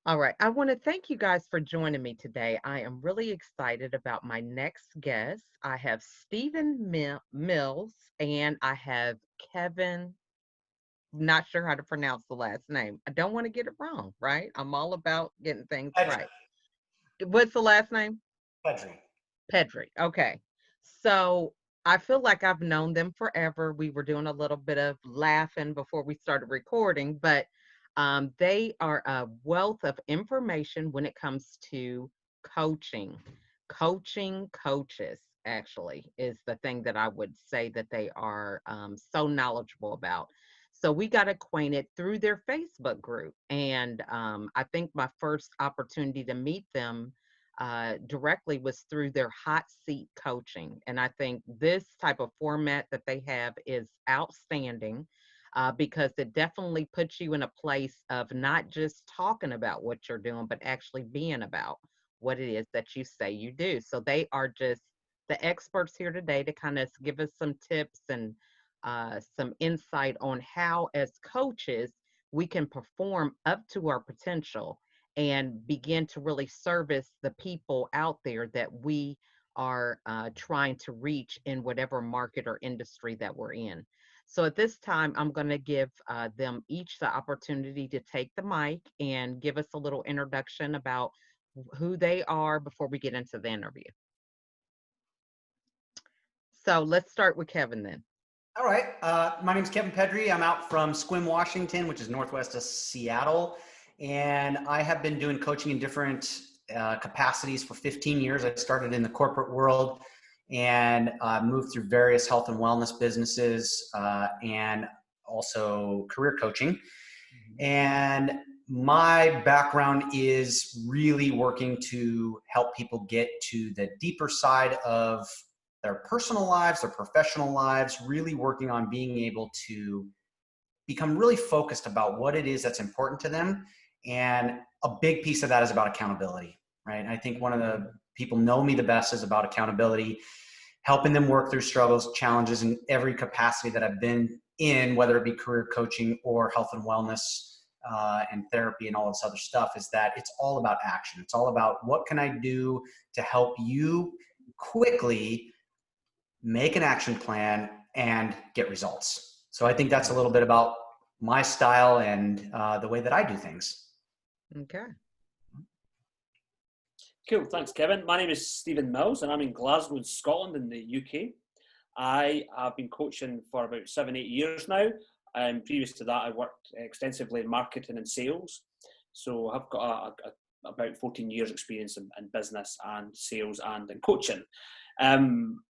All right. I want to thank you guys for joining me today. I am really excited about my next guest. I have Mills and I have Kevin. Not sure how to pronounce the last name. I don't want to get it wrong, right? I'm all about getting things Pedry. right. What's the last name? Pedry. Pedry. Okay. So I feel like I've known them forever. We were doing a little bit of laughing before we started recording, but they are a wealth of information when it comes to coaching. Coaching coaches, actually, is the thing that I would say that they are so knowledgeable about. So we got acquainted through their Facebook group. And I think my first opportunity to meet them directly was through their hot seat coaching. And I think this type of format that they have is outstanding because it definitely puts you in a place of not just talking about what you're doing, but actually being about what it is that you say you do. So they are just the experts here today to kind of give us some tips and some insight on how, as coaches, we can perform up to our potential and begin to really service the people out there that we are trying to reach in whatever market or industry that we're in. So at this time, I'm going to give them each the opportunity to take the mic and give us a little introduction about who they are before we get into the interview. So let's start with Kevin then. All right. My name's Kevin Pedry. I'm out from Sequim, Washington, which is northwest of Seattle. And I have been doing coaching in different capacities for 15 years. I started in the corporate world and moved through various health and wellness businesses and also career coaching. And my background is really working to help people get to the deeper side of their personal lives, their professional lives, really working on being able to become really focused about what it is that's important to them. And a big piece of that is about accountability, right? And I think one of the people know me the best is about accountability, helping them work through struggles, challenges in every capacity that I've been in, whether it be career coaching or health and wellness and therapy and all this other stuff, is that it's all about action. It's all about what can I do to help you quickly make an action plan and get results. So I think that's a little bit about my style and the way that I do things. Okay. Cool, thanks Kevin. My name is Stephen Mills and I'm in Glasgow in Scotland in the UK. I have been coaching for about 7-8 years now. Previous to that I worked extensively in marketing and sales. So I've got about 14 years experience in business and sales and in coaching.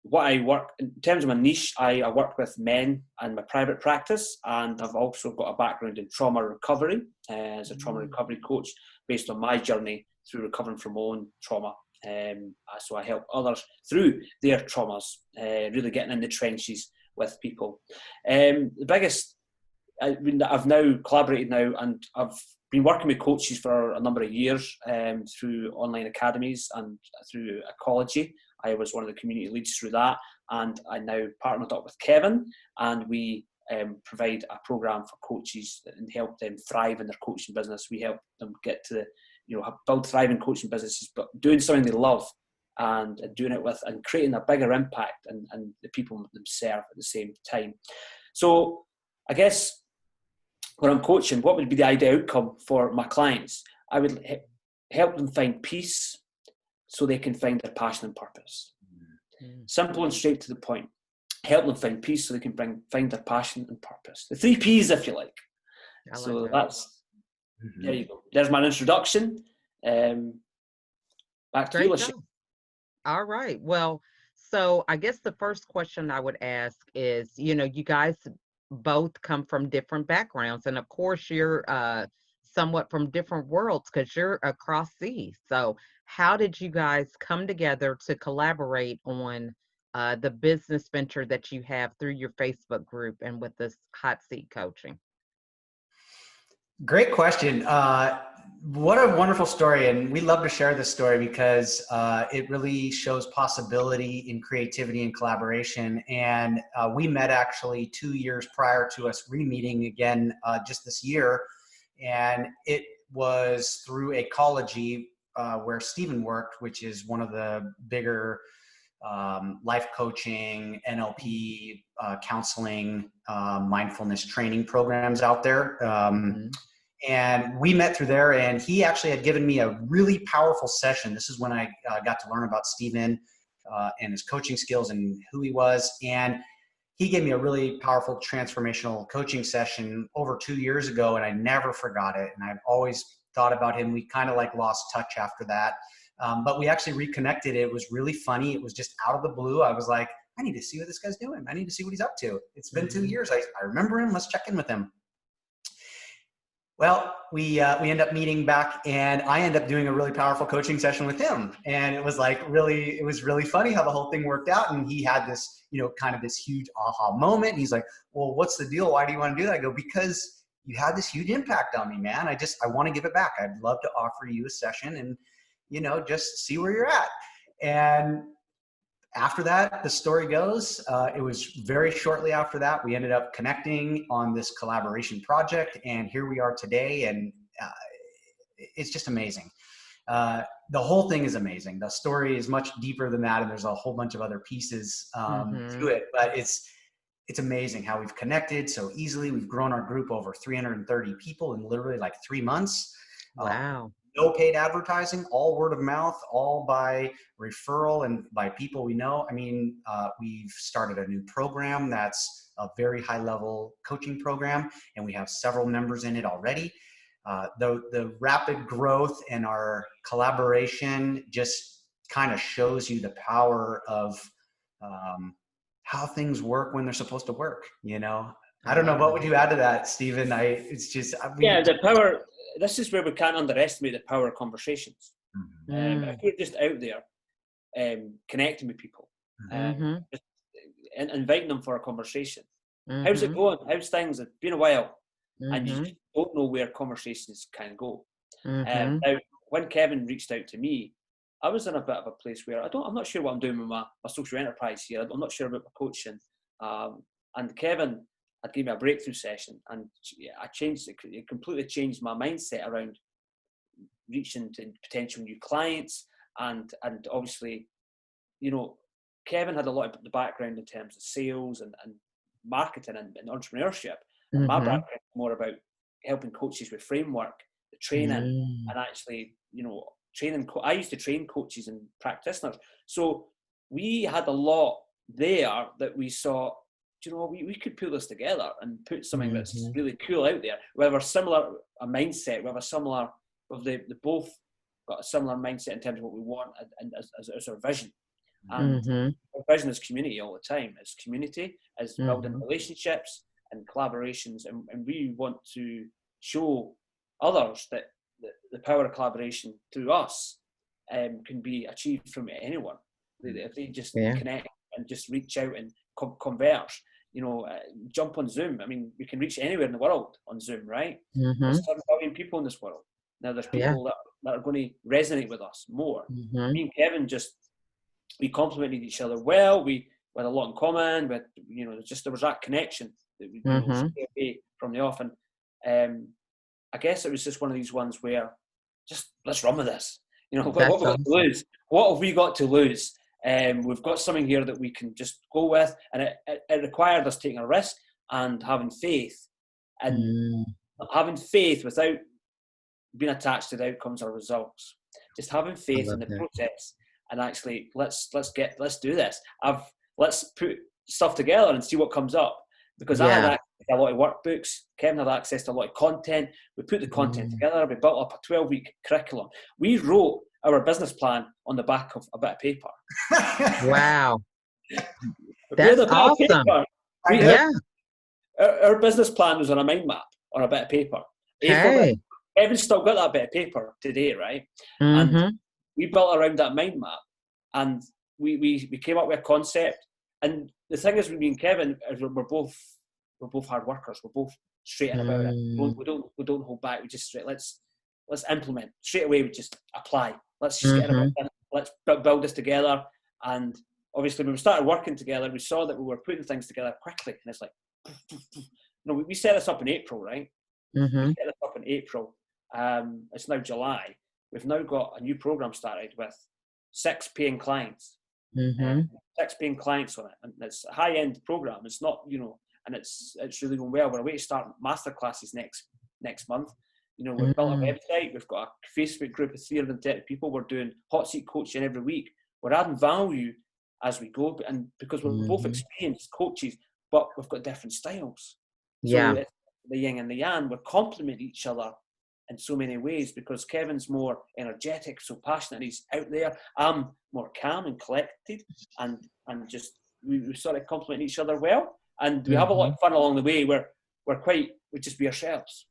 What I work in terms of my niche, I work with men in my private practice, and I've also got a background in trauma recovery as a trauma recovery coach based on my journey through recovering from my own trauma. So I help others through their traumas, really getting in the trenches with people. The biggest, I've now collaborated now, and I've been working with coaches for a number of years through online academies and through ecology. I was one of the community leads through that, and I now partnered up with Kevin, and we provide a program for coaches and help them thrive in their coaching business. We help them get to build thriving coaching businesses, but doing something they love and doing it with and creating a bigger impact and the people them serve at the same time. So I guess when I'm coaching, what would be the ideal outcome for my clients? I would help them find peace so they can find their passion and purpose. Simple and straight to the point. Help them find peace so they can find their passion and purpose. The 3 Ps, if you like. So that's, there you go. There's my introduction. Back to you, Lachey. All right. Well, so I guess the first question I would ask is, you guys both come from different backgrounds, and of course you're somewhat from different worlds because you're across seas. So how did you guys come together to collaborate on the business venture that you have through your Facebook group and with this hot seat coaching? Great question. What a wonderful story. And we love to share this story because it really shows possibility in creativity and collaboration. And we met actually 2 years prior to us re-meeting again just this year. And it was through Ecology, where Stephen worked, which is one of the bigger life coaching, NLP, counseling, mindfulness training programs out there. And we met through there, and he actually had given me a really powerful session. This is when I got to learn about Stephen and his coaching skills and who he was. And he gave me a really powerful transformational coaching session over 2 years ago, and I never forgot it. And I've always thought about him. We kind of like lost touch after that. But we actually reconnected. It was really funny. It was just out of the blue. I was like, I need to see what this guy's doing. I need to see what he's up to. It's been 2 years. I remember him. Let's check in with him. Well, we end up meeting back, and I end up doing a really powerful coaching session with him. And it was really funny how the whole thing worked out. And he had this, kind of this huge aha moment. And he's like, well, what's the deal? Why do you want to do that? I go, because you had this huge impact on me, man. I want to give it back. I'd love to offer you a session and, just see where you're at. And after that, the story goes, it was very shortly after that, we ended up connecting on this collaboration project, and here we are today, and it's just amazing. The whole thing is amazing. The story is much deeper than that, and there's a whole bunch of other pieces to it, but it's amazing how we've connected so easily. We've grown our group over 330 people in literally like 3 months. Wow. No paid advertising, all word of mouth, all by referral and by people we know. I mean, we've started a new program that's a very high level coaching program, and we have several members in it already. The rapid growth and our collaboration just kind of shows you the power of how things work when they're supposed to work, I don't know. What would you add to that, Stephen? The power. This is where we can't underestimate the power of conversations. If we're just out there connecting with people, just inviting them for a conversation. How's it going? How's things? It's been a while, and you just don't know where conversations can go. Now, when Kevin reached out to me, I was in a bit of a place where I'm not sure what I'm doing with my social enterprise here. I'm not sure about my coaching. And Kevin had given me a breakthrough session, and I changed it. It completely changed my mindset around reaching to potential new clients, and obviously, Kevin had a lot of the background in terms of sales and marketing and entrepreneurship. And my background is more about helping coaches with framework, the training, and actually, training. I used to train coaches and practitioners, so we had a lot there that we saw. We could pull this together and put something that's really cool out there. We have a similar mindset. We have a similar. They both got a similar mindset in terms of what we want and as our vision. And our vision is community all the time. It's community, as building relationships and collaborations, and we want to show others that the power of collaboration through us can be achieved from anyone. If they just connect and just reach out and converse. Jump on Zoom. I mean, we can reach anywhere in the world on Zoom, right? There's 7 billion people in this world. Now, there's people that are going to resonate with us more. Me and Kevin we complemented each other well. We had a lot in common, but there was that connection that we stay away from the off. And I guess it was just one of these ones where just let's run with this. What have we got to lose? What have we got to lose? We've got something here that we can just go with, and it required us taking a risk and having faith, and having faith without being attached to the outcomes or results. Just having faith in the process, and actually let's do this. Let's put stuff together and see what comes up, because I had access to a lot of workbooks. Kevin had access to a lot of content. We put the content together. We built up a 12-week curriculum. We wrote our business plan on the back of a bit of paper. Wow. That's awesome. Our business plan was on a mind map on a bit of paper. Hey. Evan's still got that bit of paper today, right? And we built around that mind map, and we came up with a concept. And the thing is, with me and Kevin, we're both hard workers. We're both straight in about it. We don't hold back. We just let's implement straight away. We just apply. Let's just get it. Let's build this together. And obviously, when we started working together, we saw that we were putting things together quickly. And it's like, we set this up in April, right? We Mm-hmm. set this up in April. It's now July. We've now got a new program started with 6 paying clients. Mm-hmm. 6 paying clients on it, and it's a high-end program. It's not, and it's really going well. We're away to start masterclasses next month. We've built a Mm-hmm. website. We've got a Facebook group of 330 people. We're doing hot seat coaching every week. We're adding value as we go, and because we're both Mm-hmm. experienced coaches, but we've got different styles. So Yeah. it's the yin and the yang. We're complementing each other in so many ways, because Kevin's more energetic, so passionate, he's out there. I'm more calm and collected, and just we sort of complement each other well, and we have a lot Mm-hmm. of fun along the way. We just be ourselves,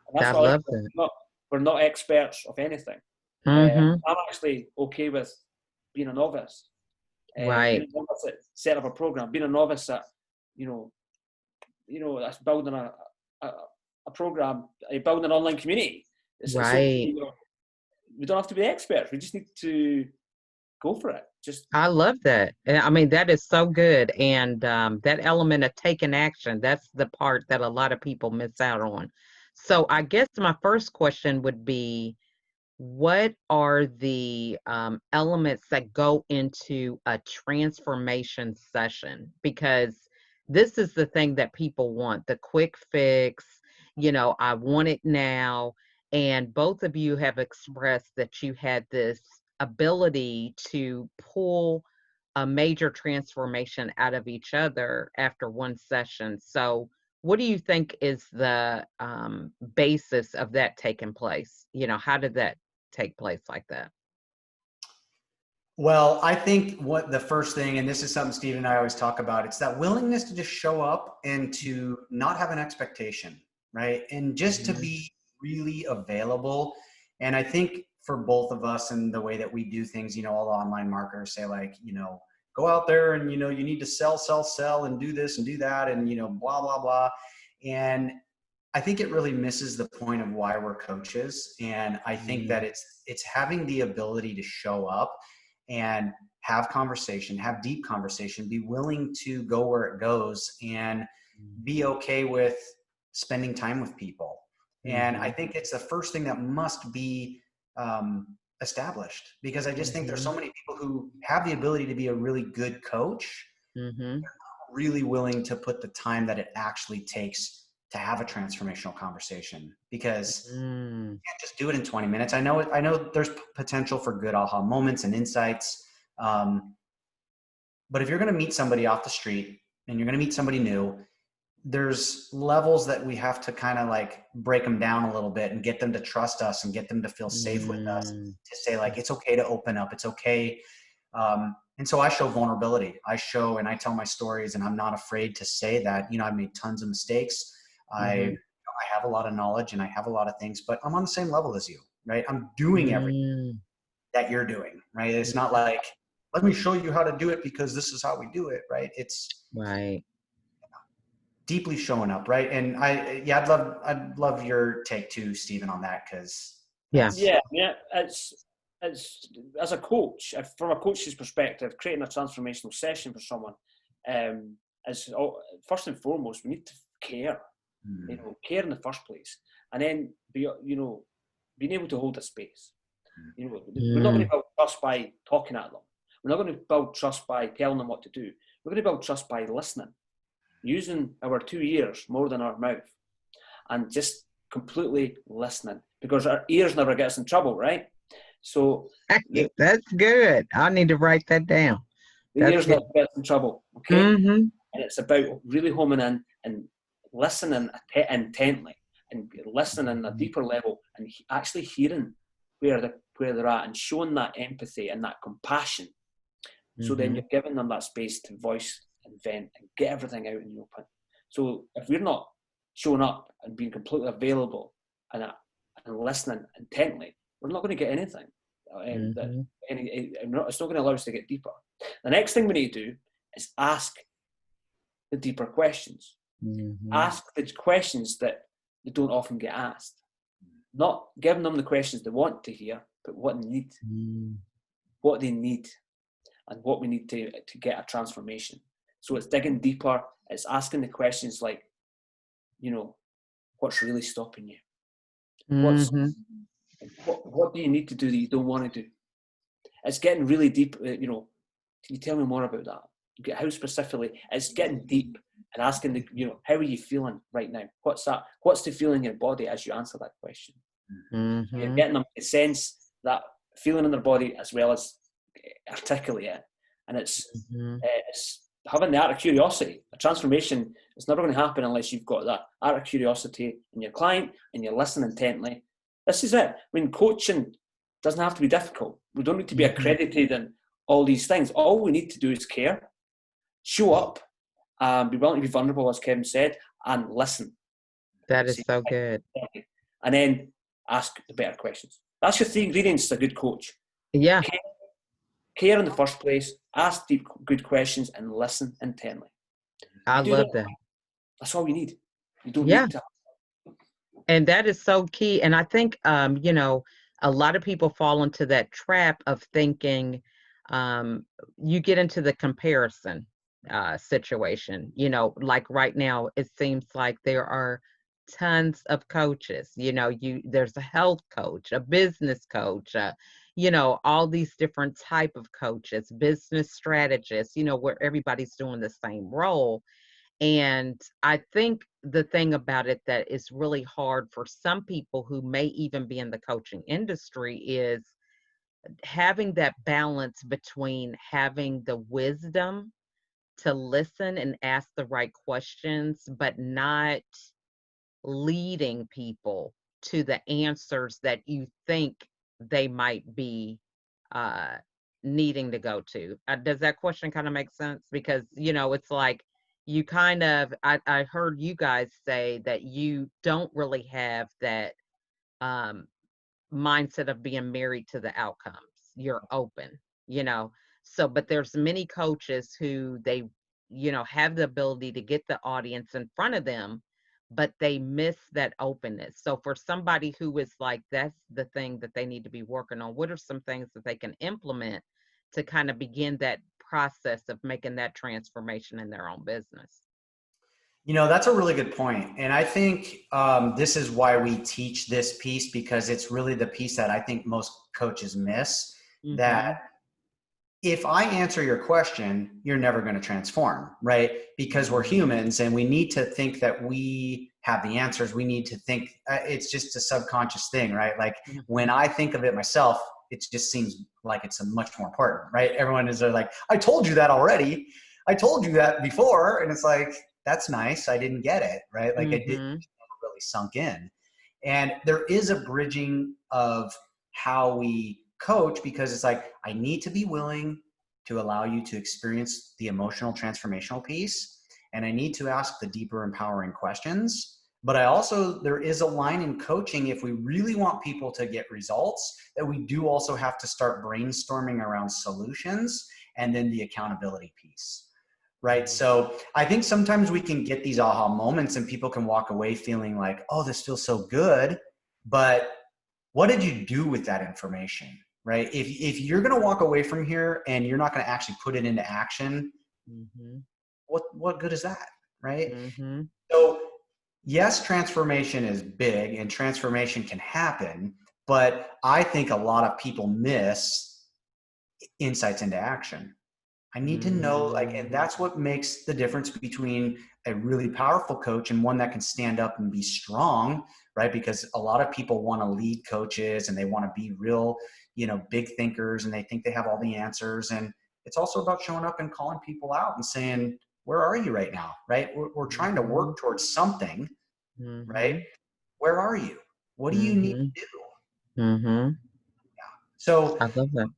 and that's I what I like. love that. We're not experts of anything. Mm-hmm. I'm actually okay with being a novice. Being Right. a novice at set up a program, being a novice at that's building a program, building an online community. It's so Right. we don't have to be experts. We just need to go for it. Just I love that. And I mean, that is so good. And that element of taking action, that's the part that a lot of people miss out on. So I guess my first question would be, what are the elements that go into a transformation session? Because this is the thing that people want, the quick fix, I want it now. And both of you have expressed that you had this ability to pull a major transformation out of each other after one session. So, what do you think is the basis of that taking place? How did that take place like that? Well, I think what the first thing, and this is something Steve and I always talk about, it's that willingness to just show up and to not have an expectation, right? And just to Mhm. be really available. And I think for both of us and the way that we do things, all the online marketers say like, go out there and, you need to sell and do this and do that and, blah, blah, blah. And I think it really misses the point of why we're coaches. And I think that Mhm. it's having the ability to show up and have conversation, have deep conversation, be willing to go where it goes, and be okay with spending time with people. And I Mhm. think it's the first thing that must be established, because I just think there's so Mhm. many people who have the ability to be a really good coach, Mhm. really willing to put the time that it actually takes to have a transformational conversation, because Mm. can't just do it in 20 minutes. I know there's potential for good aha moments and insights. But if you're going to meet somebody off the street and you're going to meet somebody new, there's levels that we have to kind of like break them down a little bit and get them to trust us and get them to feel safe with us, Mm. to say like, it's okay to open up. It's okay. And so I show vulnerability. I show and I tell my stories, and I'm not afraid to say that, I've made tons of mistakes. I Mhm. have a lot of knowledge and I have a lot of things, but I'm on the same level as you, right? I'm doing everything Mm. that you're doing, right? It's not like, let me show you how to do it because this is how we do it, right? It's Right. deeply showing up, right? And I'd love your take too, Stephen, on that, because Yeah. that's yeah. It's as a coach, from a coach's perspective, creating a transformational session for someone is first and foremost, we need to care. Care in the first place, and then being able to hold a space. We're not going to Mm. build trust by talking at them. We're not going to build trust by telling them what to do. We're going to build trust by listening, using our 2 ears more than our mouth, and just completely listening, because our ears never get us in trouble, right? So the, That's good. I need to write that down. the That's ears never good. get us in trouble, okay? Mm-hmm. And it's about really homing in and listening intently, and listening on a deeper level, and actually hearing where they're at, and showing that empathy and that compassion. So then Mm-hmm. you're giving them that space to voice and vent and get everything out in the open. So if we're not showing up and being completely available and listening intently, we're not going to get anything. Mm-hmm. It's not going to allow us to get deeper. The next thing we need to do is ask the deeper questions. Mm-hmm. Ask the questions that they don't often get asked. Not giving them the questions they want to hear, but what they need, and what we need to get a transformation. So it's digging deeper. It's asking the questions like, what's really stopping you? Mm-hmm. What do you need to do that you don't want to do? It's getting really deep. Can you tell me more about that? How specifically? It's getting deep and asking how are you feeling right now? What's that? What's the feeling in your body as you answer that question? You're Mm-hmm. getting them to sense that feeling in their body as well as articulate it. And it's having the art of curiosity. A transformation is never going to happen unless you've got that art of curiosity in your client and you listen intently. This is it. I mean, coaching doesn't have to be difficult. We don't need to be accredited and all these things. All we need to do is care, show up, be willing to be vulnerable, as Kevin said, and listen. That is so good. And then ask the better questions. That's your 3 ingredients to a good coach. Yeah. Care in the first place, ask deep, good questions, and listen intently. I love that. That's all we need. You don't Yeah. need to. And that is so key. And I think, a lot of people fall into that trap of thinking, you get into the comparison situation. Like right now, it seems like there are tons of coaches. There's a health coach, a business coach, all these different type of coaches, business strategists, where everybody's doing the same role. And I think the thing about it that is really hard for some people who may even be in the coaching industry is having that balance between having the wisdom to listen and ask the right questions, but not leading people to the answers that you think they might be uh, needing to go to. Does that question kind of make sense? Because, it's like you kind of, I heard you guys say that you don't really have that um, mindset of being married to the outcomes. You're open, you know. So, but there's many coaches who they, have the ability to get the audience in front of them, but they miss that openness. So for somebody who is like, that's the thing that they need to be working on, what are some things that they can implement to kind of begin that process of making that transformation in their own business? That's a really good point. And I think this is why we teach this piece, because it's really the piece that I think most coaches miss, that Mm-hmm. if I answer your question, you're never going to transform, right? Because we're humans and we need to think that we have the answers. We need to think it's just a subconscious thing, right? Like when I think of it myself, it just seems like it's a much more important, right? Everyone is like, I told you that already. I told you that before. And it's like, that's nice. I didn't get it, right? Like it didn't really sunk in. And there is a bridging of how we coach, because it's like, I need to be willing to allow you to experience the emotional transformational piece. And I need to ask the deeper empowering questions. But there is a line in coaching, if we really want people to get results, that we do also have to start brainstorming around solutions and then the accountability piece. Right. So I think sometimes we can get these aha moments and people can walk away feeling like, oh, this feels so good. But what did you do with that information? Right. If you're going to walk away from here and you're not going to actually put it into action, what good is that? Right. So yes, transformation is big and transformation can happen, but I think a lot of people miss insights into action. I need to know, and that's what makes the difference between a really powerful coach and one that can stand up and be strong, right? Because a lot of people want to lead coaches and they want to be real, big thinkers, and they think they have all the answers. And it's also about showing up and calling people out and saying, where are you right now? Right? We're trying to work towards something, right? Where are you? What do you need to do? So I love that.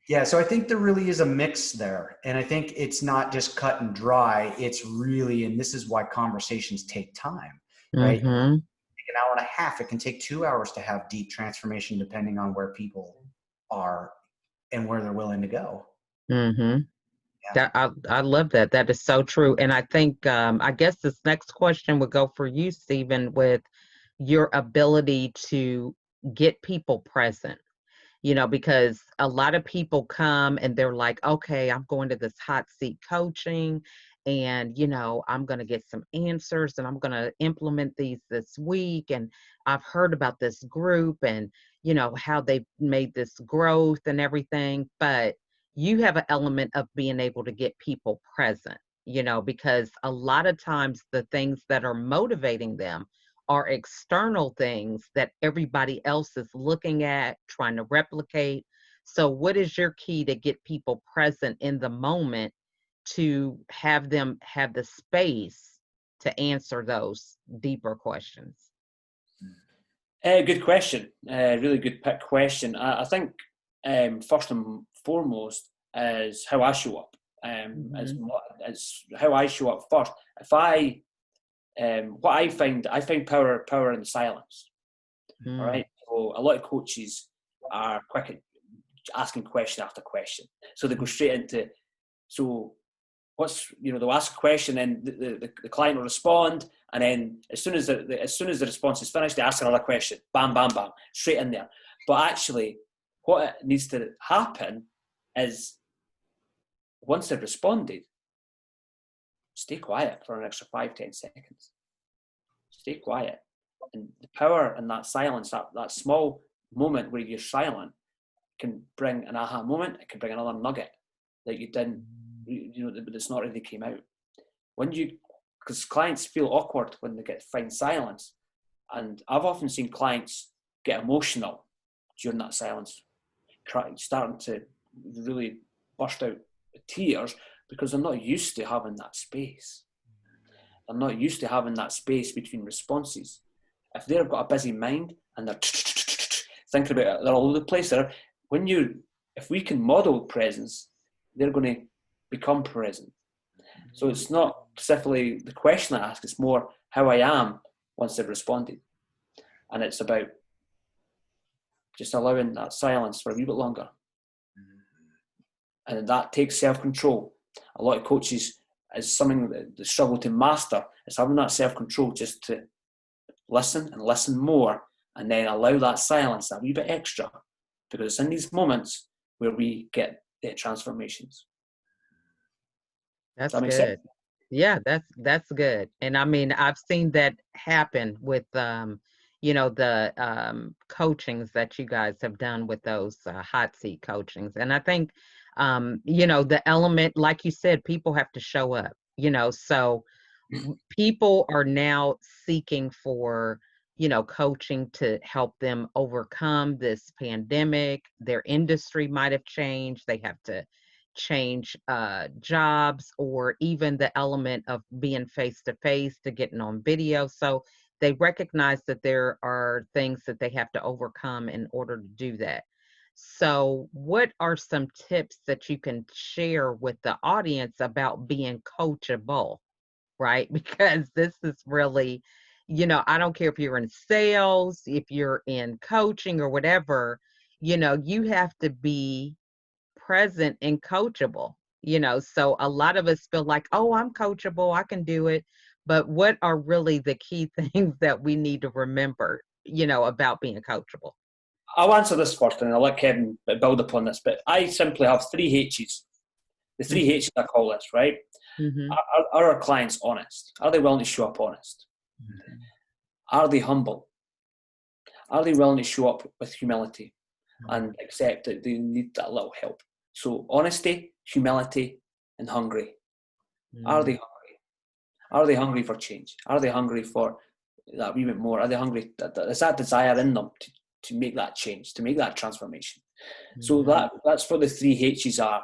yeah, so I think there really is a mix there. And I think it's not just cut and dry. It's really, and this is why conversations take time, right? Take an hour and a half. It can take 2 hours to have deep transformation, depending on where people are and where they're willing to go. That I love that. That is so true. And I think I guess this next question would go for you, Stephen, with your ability to get people present. Because a lot of people come and they're like, okay, I'm going to this hot seat coaching and I'm going to get some answers and I'm going to implement these this week, and I've heard about this group and how they've made this growth and everything. But you have an element of being able to get people present, because a lot of times the things that are motivating them are external things that everybody else is looking at, trying to replicate. So what is your key to get people present in the moment, to have them have the space to answer those deeper questions? Good question. Really good pick question. I think first and foremost is how I show up. As how I show up first. If I what I find power in silence. All right. So a lot of coaches are quick at asking question after question. So they go straight into, so they'll ask a question and the client will respond, and then as soon as the response is finished, they ask another question. Bam, bam, bam, straight in there. But actually, what needs to happen is, once they've responded, stay quiet for an extra 5-10 seconds. Stay quiet. And the power in that silence, that small moment where you're silent, can bring an aha moment. It can bring another nugget that you didn't, that's not really came out. Because clients feel awkward when they find silence. And I've often seen clients get emotional during that silence, starting to really burst out with tears, because they're not used to having that space. They're not used to having that space between responses. If they've got a busy mind and they're thinking about it, they're all over the place. If we can model presence, they're going to become present. So it's not specifically the question I ask, it's more how I am once they've responded. And it's about just allowing that silence for a wee bit longer. And that takes self-control. A lot of coaches, is something that they struggle to master, is having that self-control, just to listen and listen more, and then allow that silence a wee bit extra, because it's in these moments where we get the transformations. That's Does that make good. sense? Yeah, that's good. And I mean, I've seen that happen with the coachings that you guys have done with those hot seat coachings. And I think the element, like you said, people have to show up, so people are now seeking for coaching to help them overcome this pandemic. Their industry might have changed. They have to change jobs, or even the element of being face to face to getting on video. So they recognize that there are things that they have to overcome in order to do that. So what are some tips that you can share with the audience about being coachable, right? Because this is really, I don't care if you're in sales, if you're in coaching or whatever, you have to be present and coachable, so a lot of us feel like, oh, I'm coachable, I can do it. But what are really the key things that we need to remember, about being coachable? I'll answer this first, and I'll let Kevin build upon this. But I simply have 3 H's. The 3 H's I call this, right? Mm-hmm. Are our clients honest? Are they willing to show up honest? Mm-hmm. Are they humble? Are they willing to show up with humility and accept that they need that little help? So honesty, humility, and hungry. Mm-hmm. Are they hungry? Are they hungry for change? Are they hungry for that wee bit more? Are they hungry? Is that desire in them to make that change, to make that transformation? Mm-hmm. So that's what the 3 H's are.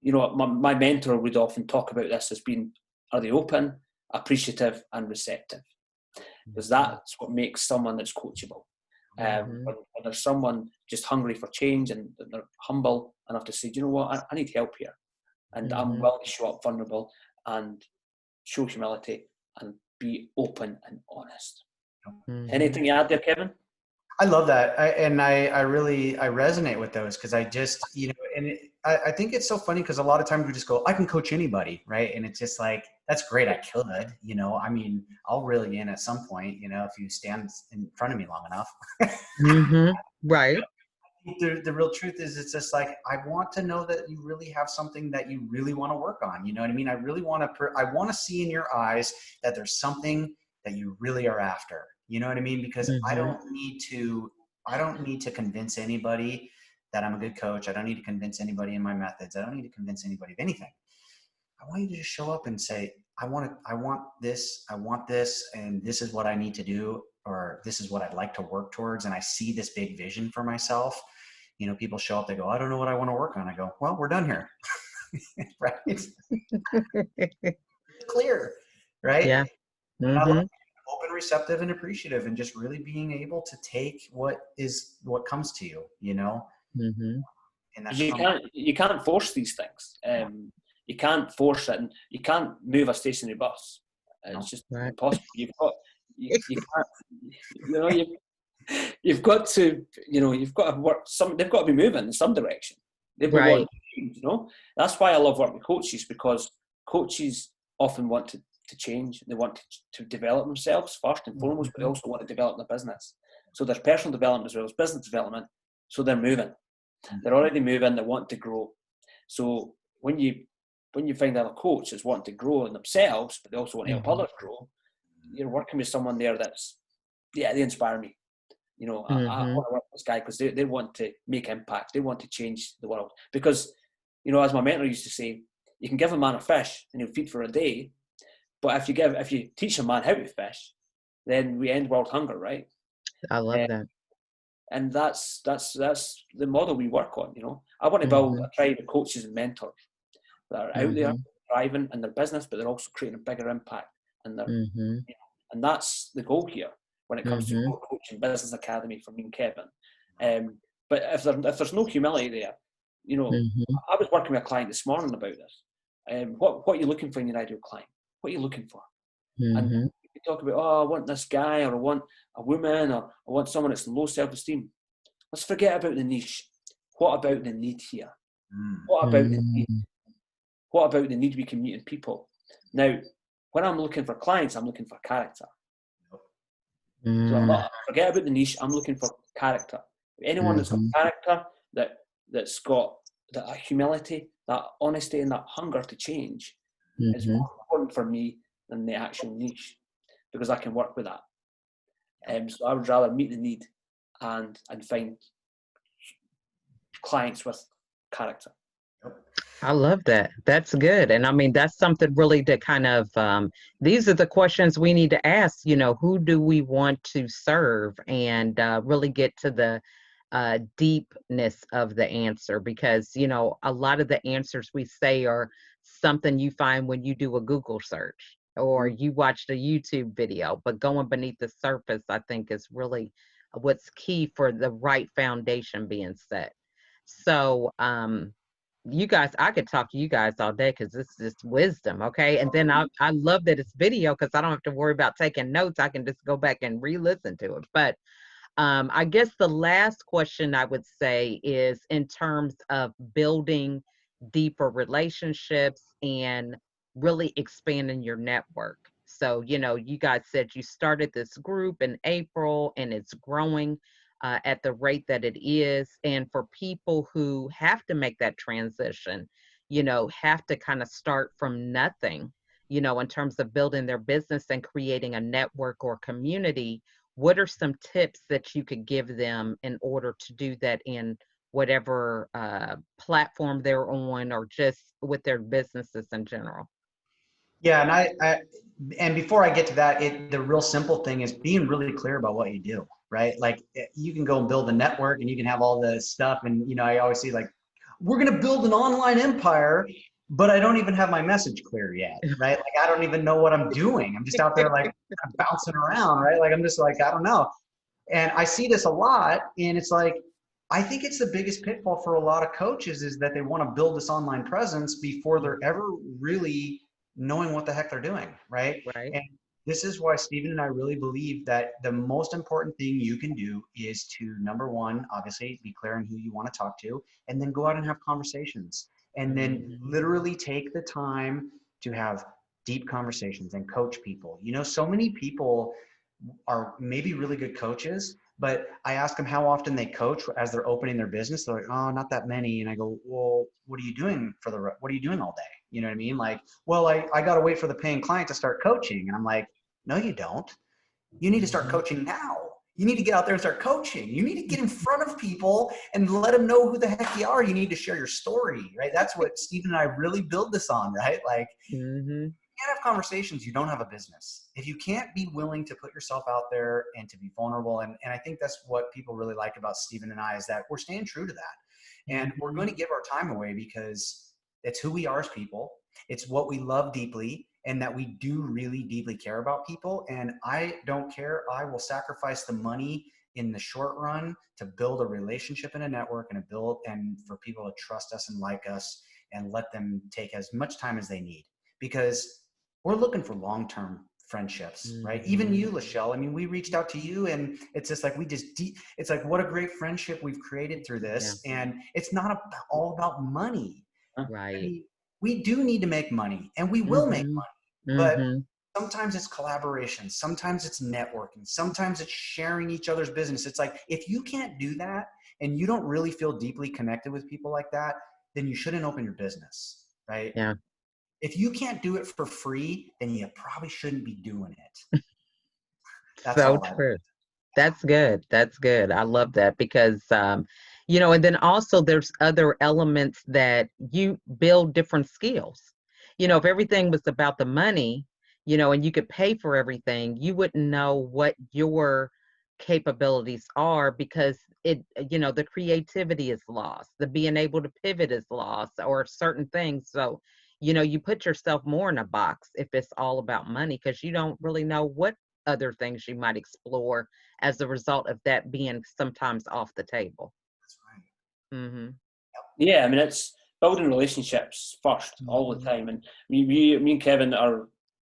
My mentor would often talk about this as being, are they open, appreciative, and receptive? Because that's what makes someone that's coachable. When there's someone just hungry for change and they're humble enough to say, do you know what, I need help here. And I'm willing to show up vulnerable and show humility and be open and honest. Anything you add there, Kevin? I love that. I really resonate with those, because I just, I think it's so funny, because a lot of times we just go, I can coach anybody, right? And it's just like, that's great. I could, I mean, I'll reel you in at some point, if you stand in front of me long enough. Right. The real truth is, it's just like, I want to know that you really have something that you really want to work on. You know what I mean? I really want to, I want to see in your eyes that there's something that you really are after. You know what I mean? Because Mhm. I don't need to convince anybody that I'm a good coach. I don't need to convince anybody in my methods. I don't need to convince anybody of anything. I want you to just show up and say, I want this, and this is what I need to do, or this is what I'd like to work towards. And I see this big vision for myself. You know, people show up, they go, I don't know what I want to work on. I go, well, we're done here. Right? It's clear, right? Yeah. And I love Mhm. being open, receptive, and appreciative, and just really being able to take what comes to you, you know, Mhm. and that Because comes. you can't force these things. You can't force it, and you can't move a stationary bus. No. It's just Right. impossible. You can't, you know, you've got to, you've got to work. They've got to be moving in some direction. They've been wanting Right. to change. That's why I love working with coaches, because coaches often want to change. They want to develop themselves first and foremost, but they Mhm. also want to develop their business. So there's personal development as well as business development. So they're moving. They're already moving. They want to grow. So when you find out a coach is wanting to grow in themselves, but they also want to help Mhm. others grow, you're working with someone there that's, yeah, they inspire me. I Mhm. want to work with this guy because they want to make impact. They want to change the world. Because, as my mentor used to say, you can give a man a fish and he'll feed for a day, but if you teach a man how to fish, then we end world hunger, right? I love that. And that's the model we work on. I want to build Mhm. a tribe of coaches and mentors that are out there Mhm. thriving in their business, but they're also creating a bigger impact. And Mhm. and that's the goal here when it comes to Mhm. coaching business academy for me and Kevin. But if there's no humility there, Mhm. I was working with a client this morning about this. What are you looking for in your ideal client? What are you looking for? And Mhm. you talk about, oh, I want this guy, or I want a woman, or I want someone that's low self-esteem. Let's forget about the niche. What about the need here? What about the need? Mhm. What about the need we can meet in people? Now, when I'm looking for clients, I'm looking for character. So I'm Mhm. not, forget about the niche. I'm looking for character. Anyone that's got Mhm. character, that's got that humility, that honesty, and that hunger to change is Mhm. more important for me than the actual niche, because I can work with that. So I would rather meet the need and find clients with character. I love that. That's good. And I mean, that's something really to kind of, these are the questions we need to ask, who do we want to serve, and really get to the deepness of the answer, because, a lot of the answers we say are something you find when you do a Google search or you watched a YouTube video, but going beneath the surface, I think is really what's key for the right foundation being set. So, you guys, I could talk to you guys all day because this is just wisdom, okay? And then I love that it's video because I don't have to worry about taking notes. I can just go back and re-listen to it. But I guess the last question I would say is in terms of building deeper relationships and really expanding your network. So, you guys said you started this group in April and it's growing at the rate that it is. And for people who have to make that transition, have to kind of start from nothing, in terms of building their business and creating a network or community, what are some tips that you could give them in order to do that in whatever platform they're on, or just with their businesses in general? Yeah, and before I get to that, the real simple thing is being really clear about what you do, right? Like, you can go and build a network and you can have all the stuff, and I always see, like, we're going to build an online empire, but I don't even have my message clear yet, right? Like, I don't even know what I'm doing. I'm just out there, like, kind of bouncing around, right? Like, I'm just like, I don't know. And I see this a lot, and it's like, I think it's the biggest pitfall for a lot of coaches is that they want to build this online presence before they're ever really knowing what the heck they're doing, right? Right. And this is why Stephen and I really believe that the most important thing you can do is to, number one, obviously be clear on who you want to talk to, and then go out and have conversations. And then Mhm. literally take the time to have deep conversations and coach people. So many people are maybe really good coaches, But I ask them how often they coach as they're opening their business. They're like, oh, not that many. And I go, well, what are you doing what are you doing all day? You know what I mean? Like, well, I got to wait for the paying client to start coaching. And I'm like, no, you don't. You need to start coaching now. You need to get out there and start coaching. You need to get in front of people and let them know who the heck you are. You need to share your story, right? That's what Stephen and I really build this on, right? Like, you can't have conversations, you don't have a business. If you can't be willing to put yourself out there and to be vulnerable, and I think that's what people really like about Stephen and I, is that we're staying true to that. And we're going to give our time away because it's who we are as people. It's what we love deeply, and that we do really deeply care about people. And I don't care. I will sacrifice the money in the short run to build a relationship and a network and for people to trust us and like us, and let them take as much time as they need, because we're looking for long-term friendships, right? Even you, Lachelle, I mean, we reached out to you, and it's just like, it's like, what a great friendship we've created through this. Yeah. And it's not all about money. Right. I mean, we do need to make money, and we will make money, but sometimes it's collaboration. Sometimes it's networking. Sometimes it's sharing each other's business. It's like, if you can't do that and you don't really feel deeply connected with people like that, then you shouldn't open your business, right? Yeah. If you can't do it for free, then you probably shouldn't be doing it. That's So all true. That's good. That's good. I love that because, and then also there's other elements that you build different skills. If everything was about the money, and you could pay for everything, you wouldn't know what your capabilities are, because the creativity is lost. The being able to pivot is lost, or certain things. So, you put yourself more in a box if it's all about money, because you don't really know what other things you might explore as a result of that being sometimes off the table. That's right. Yeah, I mean, it's building relationships first all the time. And me and Kevin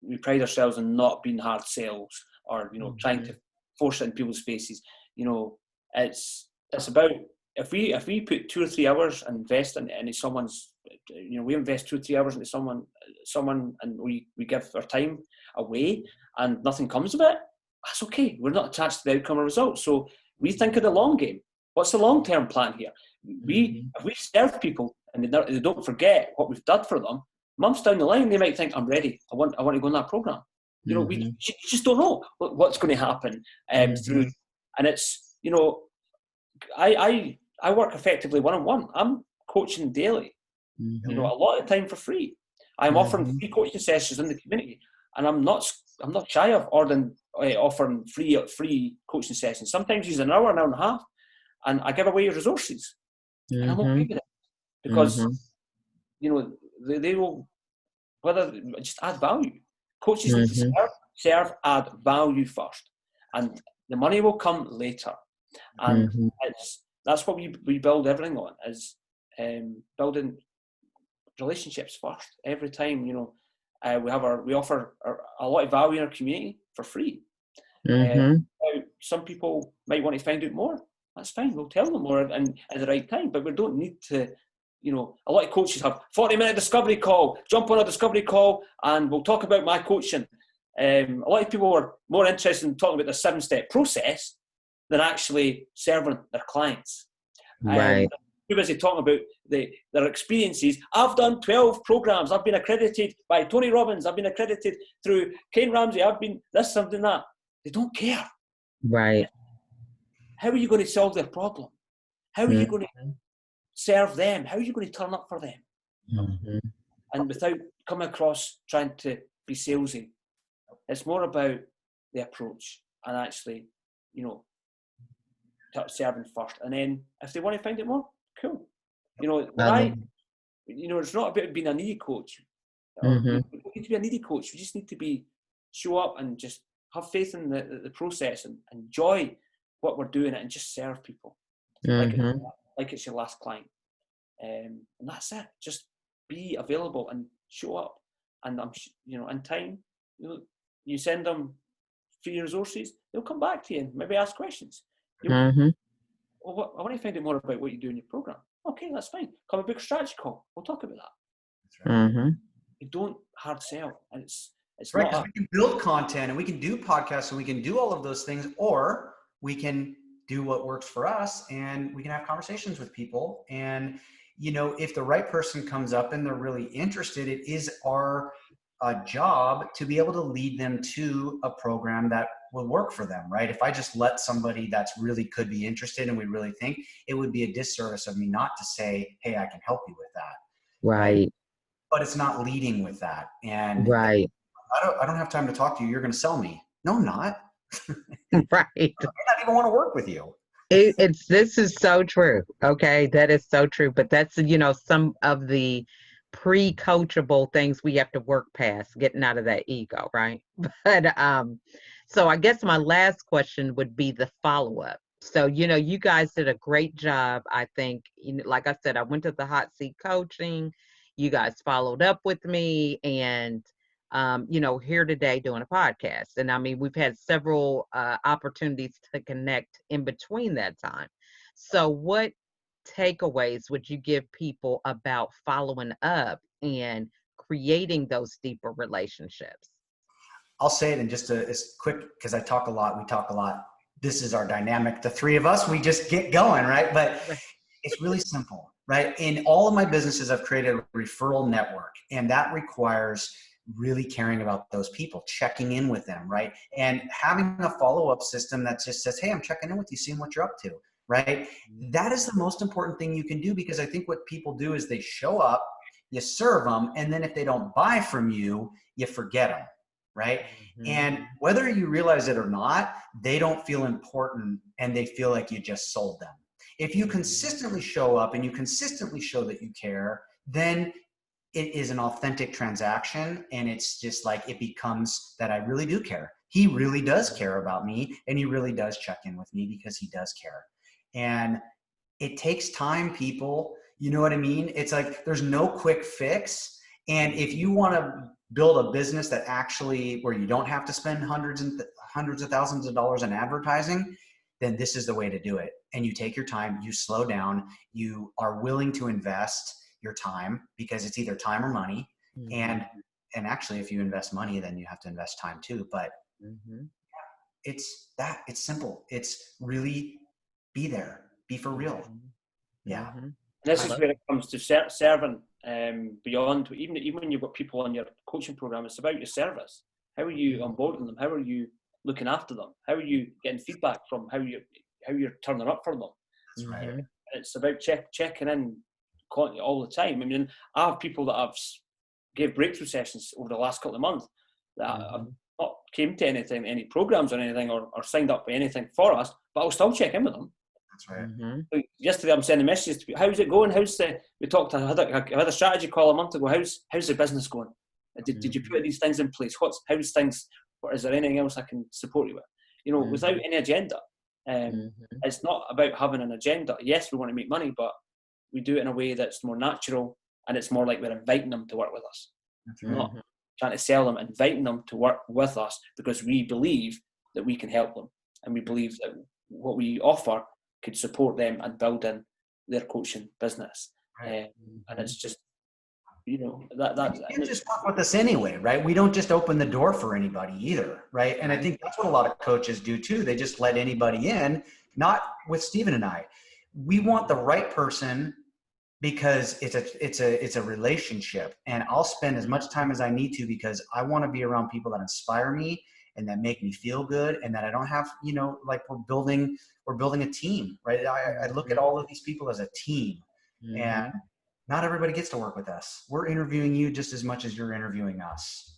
we pride ourselves in not being hard sales, or trying to force it in people's faces. It's about, if we put 2 or 3 hours and invest into someone's, we invest 2 or 3 hours into someone, and we give our time away, and nothing comes of it, that's okay. We're not attached to the outcome or result. So we think of the long game. What's the long-term plan here? If we serve people and they don't forget what we've done for them, months down the line, they might think, I'm ready. I want to go on that program. You just don't know what's going to happen through. And it's, I work effectively one-on-one. I'm coaching daily, a lot of time for free. I'm offering free coaching sessions in the community, and I'm not shy of offering free coaching sessions. Sometimes it's an hour and a half, and I give away resources, and I'm okay with it, because they will, whether just add value. Coaches need to serve, add value first, and the money will come later. And that's what we build everything on, is building relationships first every time. We offer a lot of value in our community for free. Some people might want to find out more. That's fine. We'll tell them more and at the right time. But we don't need to. A lot of coaches have 40-minute discovery call. Jump on a discovery call, and we'll talk about my coaching. A lot of people are more interested in talking about the 7-step process than actually serving their clients. Right. Too busy talking about their experiences. I've done 12 programs. I've been accredited by Tony Robbins. I've been accredited through Kane Ramsey. I've been this, something, that. They don't care. Right. How are you going to solve their problem? How are you going to serve them? How are you going to turn up for them? And without coming across trying to be salesy. It's more about the approach and actually, serving first. And then if they want to find it more, cool. It's not about being a needy coach. We don't need to be a needy coach. We just need to show up and just have faith in the process and enjoy what we're doing and just serve people like it's your last client. And that's it. Just be available and show up. And in time, you send them free resources, they'll come back to you and maybe ask questions. I want to find out more about what you do in your program. Okay, that's fine. Come a big strategy call. We'll talk about that. That's right. You don't hard sell, and it's right, because we can build content and we can do podcasts and we can do all of those things, or we can do what works for us, and we can have conversations with people. And, you know, if the right person comes up and they're really interested, it is our job to be able to lead them to a program that will work for them, right? If I just let somebody that's really could be interested and we really think, it would be a disservice of me not to say, hey, I can help you with that, right? Right. But it's not leading with that. And Right. I don't have time to talk to you. You're going to sell me. No, I'm not. Right. I not even want to work with you. It's this is so true. Okay, that is so true. But that's, you know, some of the pre-coachable things we have to work past, getting out of that ego, right? But so I guess my last question would be the follow-up. So, you know, you guys did a great job. I think, you know, like I said, I went to the hot seat coaching. You guys followed up with me, and you know, here today doing a podcast. And I mean, we've had several opportunities to connect in between that time. So, what takeaways would you give people about following up and creating those deeper relationships? I'll say it in just as quick, because I talk a lot. We talk a lot. This is our dynamic. The three of us, we just get going, right? But Right. it's really simple, right? In all of my businesses, I've created a referral network, and that requires really caring about those people, checking in with them, right? And having a follow-up system that just says, hey, I'm checking in with you, seeing what you're up to, right? That is the most important thing you can do, because I think what people do is they show up, you serve them, and then if they don't buy from you, you forget them, right? Mhm. And whether you realize it or not, they don't feel important, and they feel like you just sold them. If you consistently show up and you consistently show that you care, then it is an authentic transaction, and it's just like it becomes that I really do care. He really does care about me, and he really does check in with me because he does care. And it takes time, people. You know what I mean? It's like there's no quick fix. And if you want to build a business that actually where you don't have to spend hundreds of thousands of dollars in advertising, then this is the way to do it. And you take your time, you slow down, you are willing to invest your time, because it's either time or money. Mhm. And actually, if you invest money, then you have to invest time too. But Mhm. it's simple. It's really be there, be for real. Mhm. Yeah. Mhm. This I is love where it comes to serving beyond, even when you've got people on your coaching program, it's about your service. How are you it. onboarding them? How are you looking after them? How are you getting feedback from how you're turning up for them? That's right. Mhm. It's about checking in all the time. I mean, I have people that I've gave breakthrough sessions over the last couple of months that have Mhm. not came to anything, any programs or anything, or signed up for anything for us, but I'll still check in with them. That's right. Mhm. Like yesterday, I'm sending messages to people. How's it going? We talked. I had a strategy call a month ago. How's the business going? Did you put Mhm. these things in place? How's things? Or is there anything else I can support you with? You know, without Mhm. any agenda. Mhm. It's not about having an agenda. Yes, we want to make money, but we do it in a way that's more natural, and it's more like we're inviting them to work with us, That's right. not Mhm. trying to sell them, inviting them to work with us because we believe that we can help them, and we believe that what we offer could support them and build in their coaching business. Right. And it's Mhm. just, you know, that You can't just work with us anyway, right? We don't just open the door for anybody either, right? And I Right. think that's what a lot of coaches do too. They just let anybody in, not with Stephen and I. We want the right person, because it's a relationship, and I'll spend as much time as I need to, because I want to be around people that inspire me and that make me feel good, and that I don't have, you know, like we're building a team, right? I look at Mhm. all of these people as a team, and Mhm. not everybody gets to work with us. We're interviewing you just as much as you're interviewing us.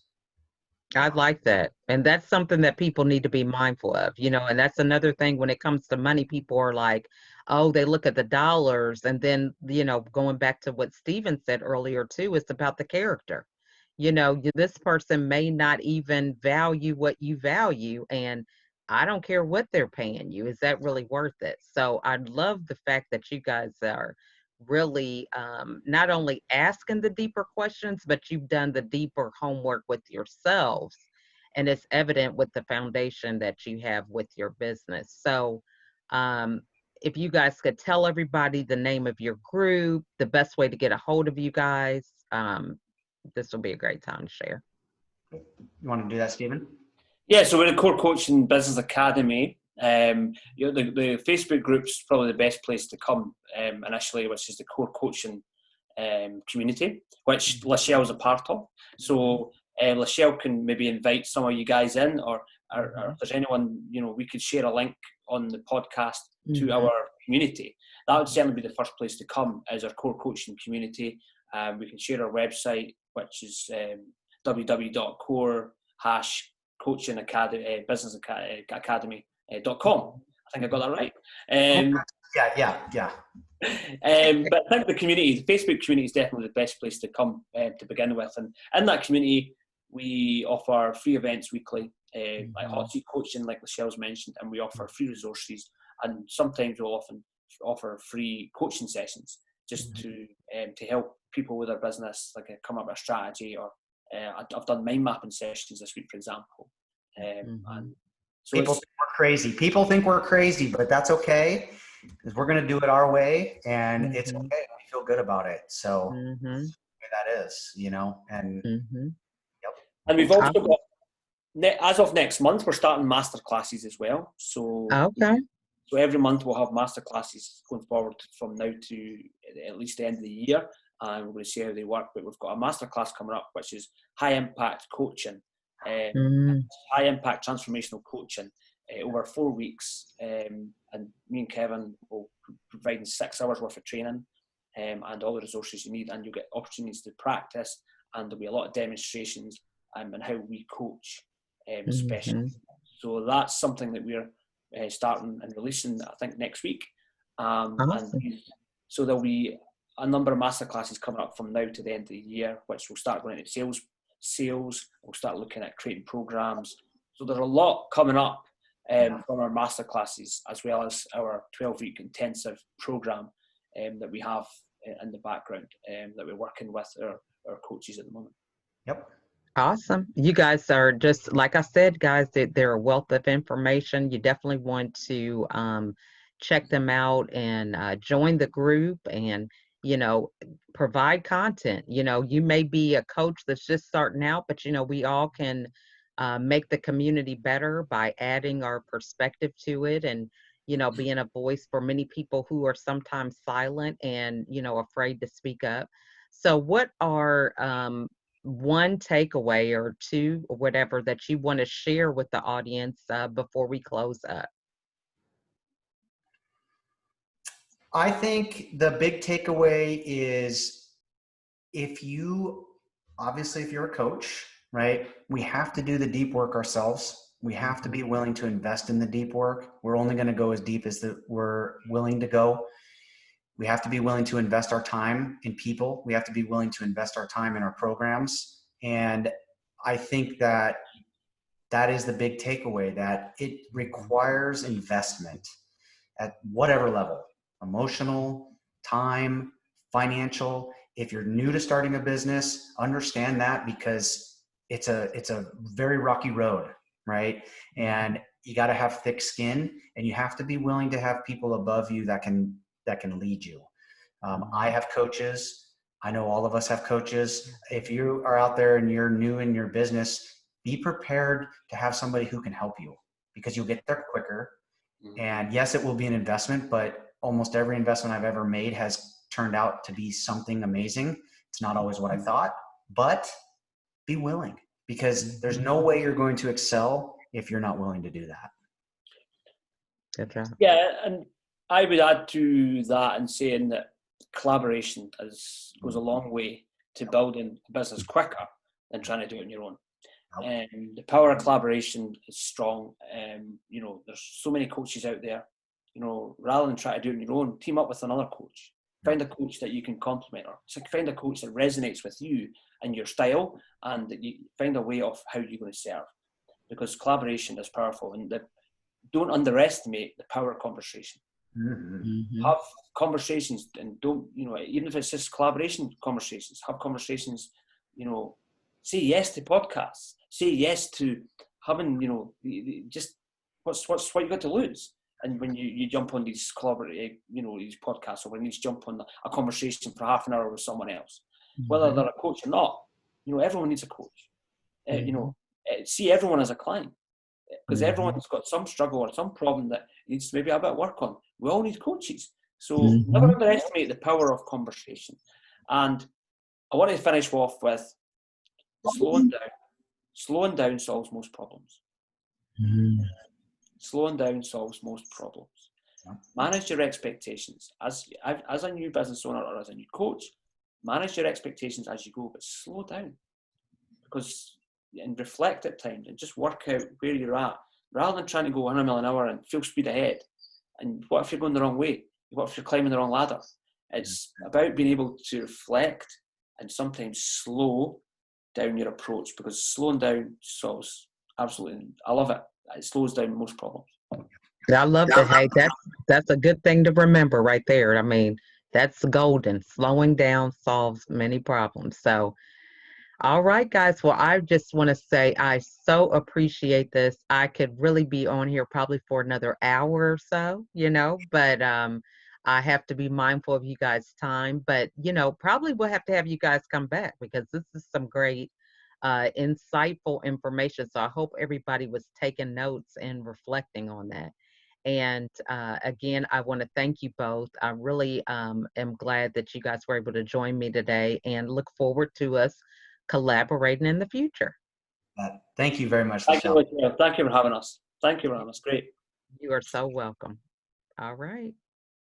I Yeah. like that. And that's something that people need to be mindful of, you know, and that's another thing when it comes to money, people are like, oh, they look at the dollars. And then, you know, going back to what Steven said earlier too, it's about the character. You know, this person may not even value what you value. And I don't care what they're paying you. Is that really worth it? So I love the fact that you guys are really not only asking the deeper questions, but you've done the deeper homework with yourselves. And it's evident with the foundation that you have with your business. So, um, if you guys could tell everybody the name of your group, the best way to get a hold of you guys, this will be a great time to share. You want to do that, Stephen? Yeah, so we're a Core Coaching Business Academy. The Facebook group's probably the best place to come initially, which is the core coaching community, which Lachelle's a part of. So Lachelle can maybe invite some of you guys in, or if there's anyone, we could share a link on the podcast to our community. That would certainly be the first place to come, is our core coaching community. We can share our website, which is www.core-coaching-business-academy.com. I think I got that right. Yeah. But I think the Facebook community is definitely the best place to come to begin with. And in that community, we offer free events weekly, like hot seat coaching, like Lachelle's mentioned, and we offer free resources. And sometimes we'll often offer free coaching sessions just to help people with their business, like come up with a strategy. Or I've done mind mapping sessions this week, for example. And so people think we're crazy. People think we're crazy, but that's okay, because we're going to do it our way, and it's okay. We feel good about it. So that is, and yep. And we've also got, as of next month, we're starting master classes as well. So so every month we'll have master classes going forward from now to at least the end of the year, and we're going to see how they work. But we've got a master class coming up, which is high impact coaching, high impact transformational coaching over 4 weeks. And me and Kevin will be providing 6 hours worth of training and all the resources you need, and you'll get opportunities to practice, and there'll be a lot of demonstrations and how we coach specialists. So that's something that we're starting and releasing, I think, next week. And so there'll be a number of masterclasses coming up from now to the end of the year, which will start going into sales. We'll start looking at creating programs. So there's a lot coming up from our masterclasses, as well as our 12-week intensive program that we have in the background that we're working with our coaches at the moment. Yep. Awesome. You guys are just, like I said, guys, they're a wealth of information. You definitely want to check them out and join the group and, provide content. You may be a coach that's just starting out, but, we all can make the community better by adding our perspective to it and, being a voice for many people who are sometimes silent and, afraid to speak up. So what are one takeaway or two or whatever that you want to share with the audience before we close up? I think the big takeaway is, if you're a coach, right, we have to do the deep work ourselves. We have to be willing to invest in the deep work. We're only going to go as deep as we're willing to go. We have to be willing to invest our time in people. We have to be willing to invest our time in our programs. And I think that is the big takeaway, that it requires investment at whatever level: emotional, time, financial. If you're new to starting a business, understand that, because it's a very rocky road, right? And you got to have thick skin, and you have to be willing to have people above you that can lead you. I have coaches. I know all of us have coaches. If you are out there and you're new in your business, be prepared to have somebody who can help you, because you'll get there quicker. And yes, it will be an investment, but almost every investment I've ever made has turned out to be something amazing. It's not always what I thought, but be willing, because there's no way you're going to excel if you're not willing to do that. Good job. Yeah, and I would add to that in saying that collaboration goes a long way to building a business quicker than trying to do it on your own. And the power of collaboration is strong. There's so many coaches out there. Rather than try to do it on your own, team up with another coach. Find a coach that you can complement, or find a coach that resonates with you and your style, and that you find a way of how you're going to serve. Because collaboration is powerful, and don't underestimate the power of conversation. Have conversations, and don't, even if it's just collaboration conversations, have conversations, say yes to podcasts, say yes to having, just what you got to lose. And when you jump on these these podcasts, or when you jump on a conversation for half an hour with someone else, whether they're a coach or not, everyone needs a coach. See everyone as a client. because everyone's got some struggle or some problem that needs maybe a bit of work on. We all need coaches. So never underestimate the power of conversation. And I want to finish off with slowing down. Slowing down solves most problems. Slowing down solves most problems. Manage your expectations. As a new business owner or as a new coach, manage your expectations as you go, but slow down. And reflect at times and just work out where you're at, rather than trying to go 100 mile an hour and full speed ahead. And what if you're going the wrong way? What if you're climbing the wrong ladder? It's about being able to reflect and sometimes slow down your approach, because slowing down solves absolutely. I love it. It slows down most problems. I love that. Hey, that's a good thing to remember right there. I mean, that's golden. Slowing down solves many problems. So, all right, guys. Well, I just want to say I so appreciate this. I could really be on here probably for another hour or so, but I have to be mindful of you guys' time. But, probably we'll have to have you guys come back, because this is some great, insightful information. So I hope everybody was taking notes and reflecting on that. And again, I want to thank you both. I really am glad that you guys were able to join me today, and look forward to us collaborating in the future. Thank you very much, Thank you, Michelle. Thank you for having us. Thank you for having us. Great. You are so welcome. All right.